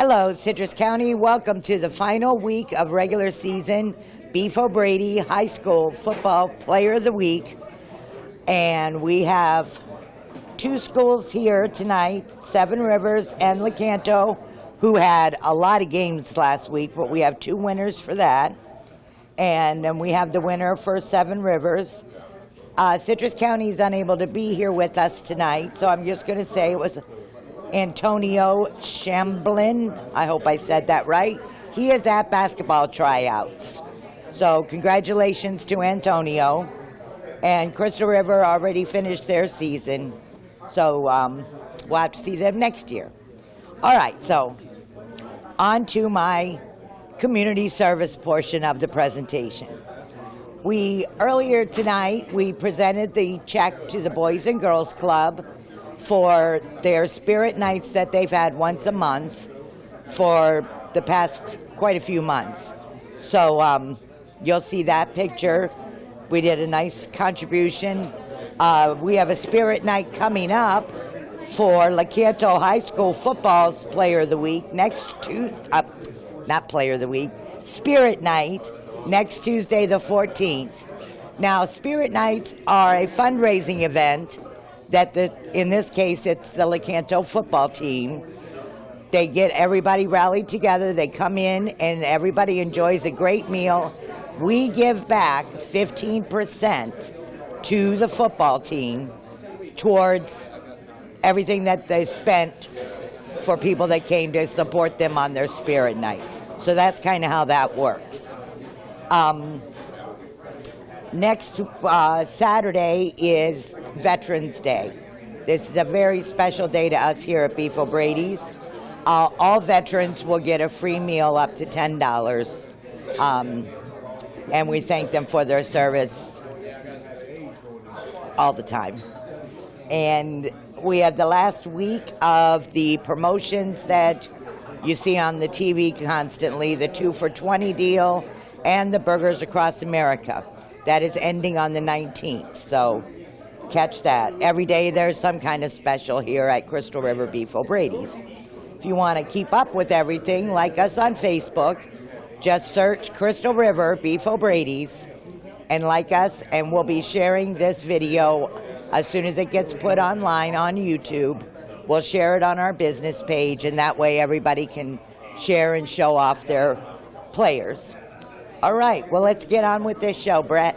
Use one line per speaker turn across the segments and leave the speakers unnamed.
Hello, Citrus County. Welcome to the final week of regular season Brady High School Football Player of the Week. And we have two schools here tonight, Seven Rivers and Lecanto, who had a lot of games last week, but we have two winners for that. And then we have the winner for Seven Rivers. Citrus County is unable to be here with us tonight, so I'm just going to say it was Antonio Shamblin. I hope I said that right. He is at basketball tryouts. So congratulations to Antonio. And Crystal River already finished their season. So we'll have to see them next year. All right, so on to my community service portion of the presentation. Earlier tonight, we presented the check to the Boys and Girls Club for their spirit nights that they've had once a month for the past quite a few months. So you'll see that picture. We did a nice contribution. We have a spirit night coming up for Lecanto High School Football's Player of the Week Spirit Night next Tuesday the 14th. Now, Spirit Nights are a fundraising event that in this case it's the Lecanto football team. They get everybody rallied together, they come in and everybody enjoys a great meal. We give back 15% to the football team towards everything that they spent for people that came to support them on their spirit night. So that's kind of how that works. Next Saturday is Veterans Day. This is a very special day to us here at Beef O'Brady's. All veterans will get a free meal up to $10, and we thank them for their service all the time. And we have the last week of the promotions that you see on the TV constantly, the 2 for $20 deal and the Burgers Across America. That is ending on the 19th, so catch that. Every day there's some kind of special here at Crystal River Beef O'Brady's. If you want to keep up with everything, like us on Facebook, just search Crystal River Beef O'Brady's and like us, and we'll be sharing this video as soon as it gets put online on YouTube. We'll share it on our business page, and that way everybody can share and show off their players. All right, well, let's get on with this show, Brett.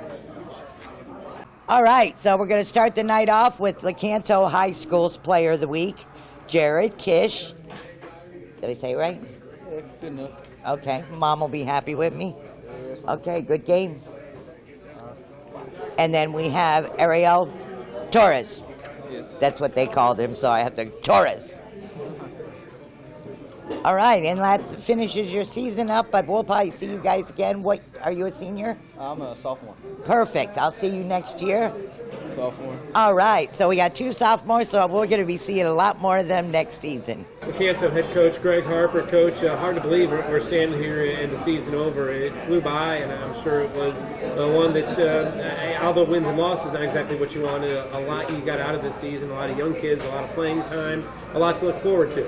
All right, so we're going to start the night off with Lecanto High School's Player of the Week, Jared Kish. Did I say it right?
Yeah, good enough.
Okay, Mom will be happy with me. Okay, good game. And then we have Ariel Torres. That's what they called him, so I have to, Torres. All right, and that finishes your season up, but we'll probably see you guys again. What, are you a senior?
I'm a sophomore.
Perfect. I'll see you next year.
Sophomore.
All right, so we got two sophomores, so we're going to be seeing a lot more of them next season.
Lecanto head coach Greg Harper. Coach, hard to believe we're standing here and the season over. It flew by, and I'm sure it was one that, although wins and losses, not exactly what you wanted. A lot you got out of this season, a lot of young kids, a lot of playing time, a lot to look forward to.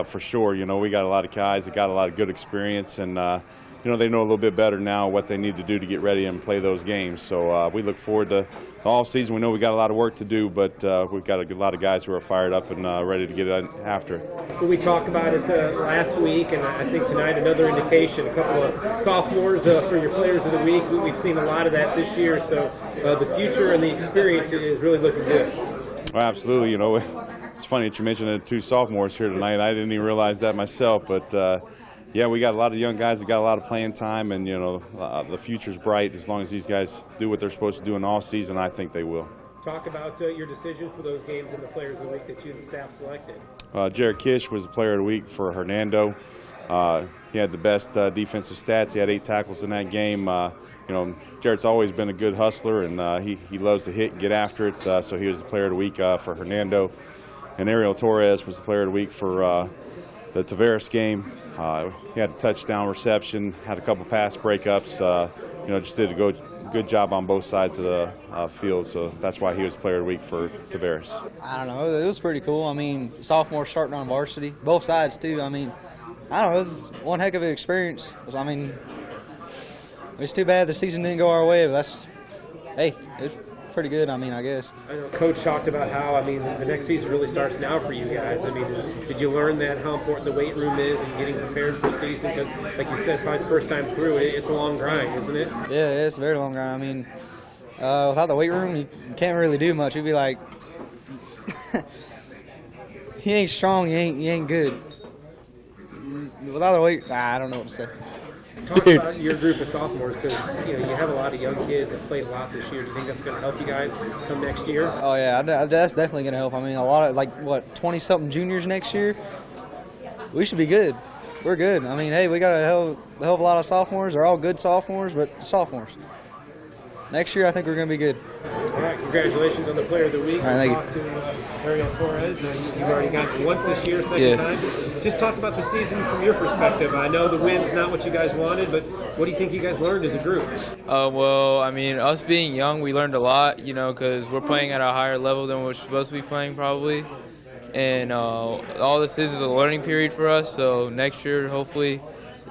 For sure, we got a lot of guys that got a lot of good experience, and they know a little bit better now what they need to do to get ready and play those games. So we look forward to the off season. We know we got a lot of work to do, but we've got a lot of guys who are fired up and ready to get after it.
We talked about it last week, and I think tonight another indication. A couple of sophomores for your Players of the Week. We've seen a lot of that this year, so the future and the experience is really looking good.
Well, absolutely. It's funny that you mentioned the two sophomores here tonight. I didn't even realize that myself, but yeah, we got a lot of young guys that got a lot of playing time, and the future's bright as long as these guys do what they're supposed to do in the off season. I think they will.
Talk about your decision for those games and the Players of the Week that you and the staff selected.
Jared Kish was the Player of the Week for Hernando. He had the best defensive stats. He had 8 tackles in that game. Jared's always been a good hustler, and he loves to hit and get after it. So he was the Player of the Week for Hernando. And Ariel Torres was the Player of the Week for the Tavares game. He had a touchdown reception, had a couple pass breakups. Just did a good job on both sides of the field. So that's why he was Player of the Week for Tavares.
I don't know. It was pretty cool. I mean, sophomore starting on varsity, both sides too. I mean, I don't know. It was one heck of an experience. I mean, it's too bad the season didn't go our way, but it's pretty good. I mean, I guess.
I know Coach talked about how, the next season really starts now for you guys. Did you learn that how important the weight room is and getting prepared for the season? Because, like you said, probably the first time through, it's a long grind, isn't it?
Yeah, it's a very long grind. I mean, without the weight room, you can't really do much. You'd be like, he ain't strong, you ain't good. Without the weight, I don't know what to say.
Talk about your group of sophomores, because you have a lot of young kids that played a lot this year. Do you think that's going to help you guys come next year?
Oh yeah, that's definitely going to help. I mean, a lot of 20-something juniors next year. We should be good. We're good. I mean, hey, we got a hell of a lot of sophomores. They're all good sophomores, but sophomores. Next year, I think we're going to be good.
All right, congratulations on the Player of the Week.
All right,
thank you. Ariel Torres, you've already got it once this year, second time. Just talk about the season from your perspective. I know the win's not what you guys wanted, but what do you think you guys learned as a group?
Well, I mean, us being young, we learned a lot, because we're playing at a higher level than we're supposed to be playing probably. And all this is a learning period for us, so next year, hopefully,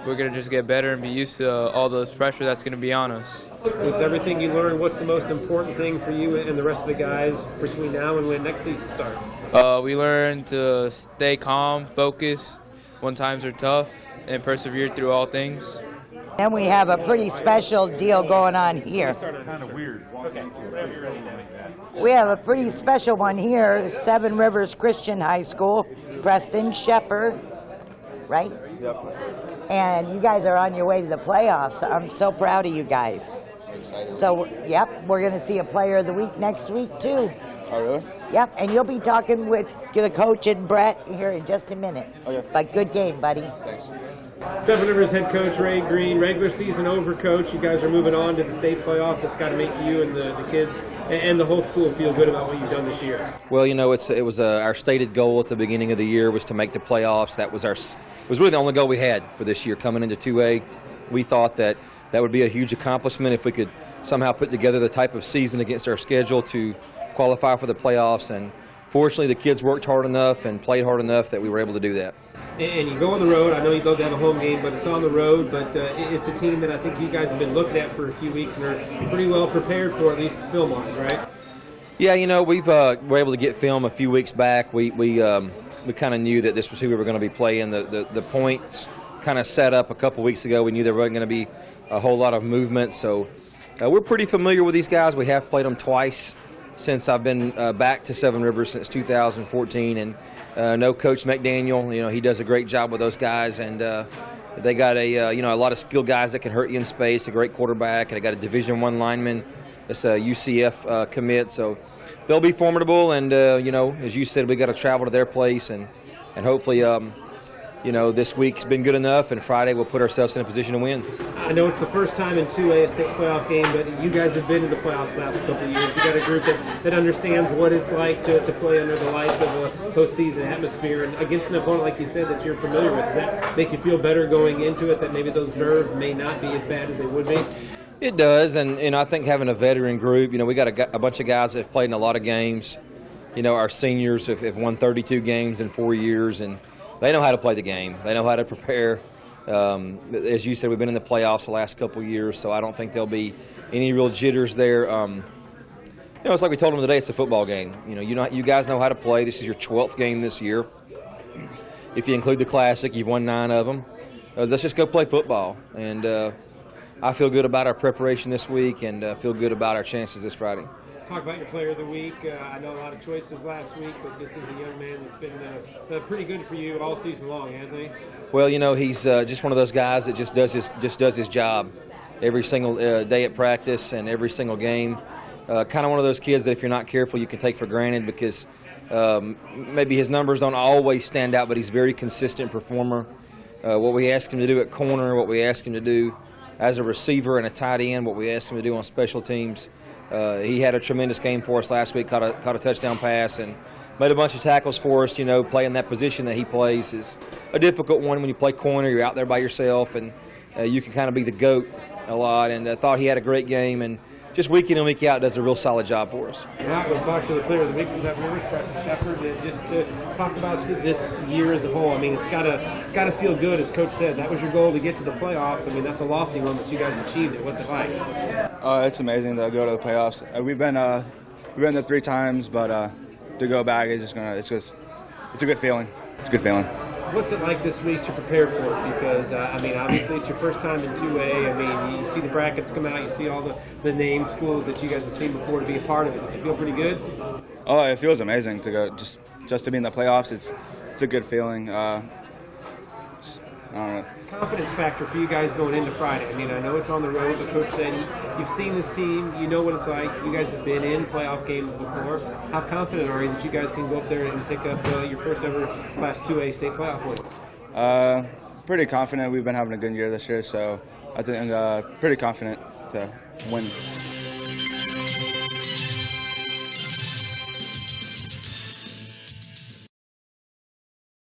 we're going to just get better and be used to all this pressure that's going to be on us.
With everything you learned, what's the most important thing for you and the rest of the guys between now and when next season starts?
We learned to stay calm, focused when times are tough, and persevere through all things.
And we have a pretty special deal going on here.
Kind of weird.
Okay.
We have a pretty special one here, Seven Rivers Christian High School, Preston Shepherd, right?
Yep.
And you guys are on your way to the playoffs. I'm so proud of you guys. So, yep, we're going to see a Player of the Week next week, too.
Oh, really?
Yep, and you'll be talking with the coach and Brett here in just a minute.
Okay.
But good game, buddy.
Thanks.
Seven Rivers head coach Ray Green, regular season over, coach. You guys are moving on to the state playoffs. It's got to make you and the kids and the whole school feel good about what you've done this year.
Well, it was our stated goal at the beginning of the year was to make the playoffs. That was it was really the only goal we had for this year coming into 2A. We thought that would be a huge accomplishment if we could somehow put together the type of season against our schedule to qualify for the playoffs. And fortunately, the kids worked hard enough and played hard enough that we were able to do that.
And you go on the road. I know you love to have a home game, but it's on the road. But it's a team that I think you guys have been looking at for a few weeks and are pretty well prepared for, at least film-wise, right?
Yeah, we were able to get film a few weeks back. We kind of knew that this was who we were going to be playing. The points kind of set up a couple weeks ago. We knew there wasn't going to be a whole lot of movement. So we're pretty familiar with these guys. We have played them twice since I've been back to Seven Rivers since 2014, and know Coach McDaniel. He does a great job with those guys, and they got a lot of skilled guys that can hurt you in space. A great quarterback, and they got a Division I lineman that's a UCF commit. So they'll be formidable, and as you said, we got to travel to their place, and hopefully. This week's been good enough, and Friday we'll put ourselves in a position to win.
I know it's the first time in 2A a state playoff game, but you guys have been in the playoffs the last couple of years. You got a group that understands what it's like to play under the lights of a postseason atmosphere and against an opponent, like you said, that you're familiar with. Does that make you feel better going into it, that maybe those nerves may not be as bad as they would be?
It does, and I think having a veteran group, we got a bunch of guys that have played in a lot of games. Our seniors have won 32 games in 4 years, and they know how to play the game. They know how to prepare. As you said, we've been in the playoffs the last couple of years, so I don't think there'll be any real jitters there. It's like we told them today, it's a football game. You guys know how to play. This is your 12th game this year. If you include the Classic, you've won 9 of them. Let's just go play football. And I feel good about our preparation this week and feel good about our chances this Friday.
Talk about your Player of the Week. I know a lot of choices last week, but this is a young man that's been pretty good for you all season long, hasn't he?
Well, he's just one of those guys that just does his job every single day at practice and every single game. Kind of one of those kids that if you're not careful, you can take for granted because maybe his numbers don't always stand out, but he's a very consistent performer. What we ask him to do at corner, what we ask him to do as a receiver and a tight end, what we ask him to do on special teams. He had a tremendous game for us last week, caught a touchdown pass, and made a bunch of tackles for us. You know, playing that position that he plays is a difficult one when you play corner. You're out there by yourself, and you can kind of be the GOAT a lot. And I thought he had a great game, and just week in and week out does a real solid job for us.
Now we'll talk to the player of the week from that river, Preston Shepard, and just to talk about this year as a whole. I mean, it's gotta feel good, as Coach said. That was your goal to get to the playoffs. I mean, that's a lofty one, but you guys achieved it. What's it like?
It's amazing to go to the playoffs. We've been there 3 times, but to go back it's a good feeling. It's a good feeling.
What's it like this week to prepare for it? Because, I mean, obviously it's your first time in 2A. I mean, you see the brackets come out, you see all the name schools that you guys have seen before to be a part of it. Does it feel pretty good?
Oh, it feels amazing to go just to be in the playoffs. It's a good feeling. I don't know.
Confidence factor for you guys going into Friday. I mean, I know it's on the road, but Coach said you've seen this team, you know what it's like. You guys have been in playoff games before. How confident are you that you guys can go up there and pick up your first ever Class 2A state playoff win?
Pretty confident. We've been having a good year this year, so I think pretty confident to win.